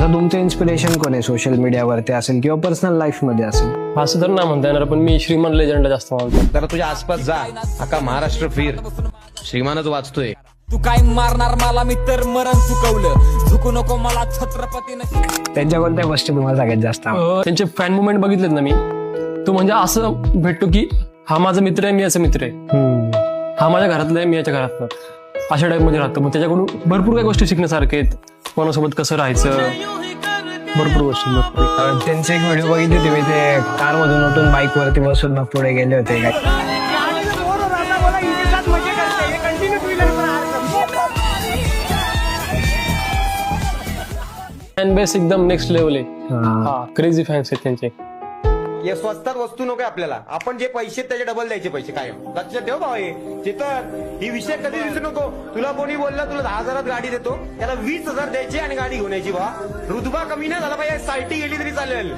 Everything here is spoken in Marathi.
आता तुमचं इन्स्पिरेशन कोण आहे सोशल मीडियावरती असेल किंवा पर्सनल लाईफ मध्ये असेल? असं तर नाही म्हणता येणार, पण मी श्रीमान लेजंड जास्त मानतो. जरा तुझ्या आसपास जा, अख्खा महाराष्ट्र फिर, श्रीमानच वाचतोय. तू काय मारणार मला, मी तर मरण चुकवलं, झुकू नको मला छत्रपतीने. त्यांच्या कोणत्या गोष्टी तुम्हाला सगळ्यात जास्त आवडतात? त्यांचे फॅन मुवमेंट बघितलेत ना मी, तो म्हणजे असं भेटतो की हा माझा मित्र आहे, मी याचा मित्र आहे, हा माझ्या घरातला आहे, मी याच्या घरातला, अशा टाईप मध्ये राहतो. मग त्याच्याकडून भरपूर काही गोष्टी शिकण्यासारख्या आहेत. कोणासोबत कसं राहायचं, भरपूर गोष्टी. त्यांचे एक व्हिडिओ बघितले तुम्ही, ते कार मधून उठून बाईक वरती बसून मग पुढे गेले होते काय? फॅन बेस एकदम नेक्स्ट लेवल आहे. हा, क्रेझी फॅन्स आहेत त्यांचे. या स्वस्तात वस्तू नको आपल्याला, आपण जे पैसे त्याचे डबल द्यायचे पैसे कायम लक्षात ठेव भाऊ. हे तर ही विषय कधी विसरू नको. तुला कोणी बोलला तुला 10,000 गाडी देतो, त्याला 20,000 द्यायचे आणि गाडी घेऊन यायची. बा रुतबा कमी नाही झाला पाहिजे, साल्टी गेली तरी चालेल.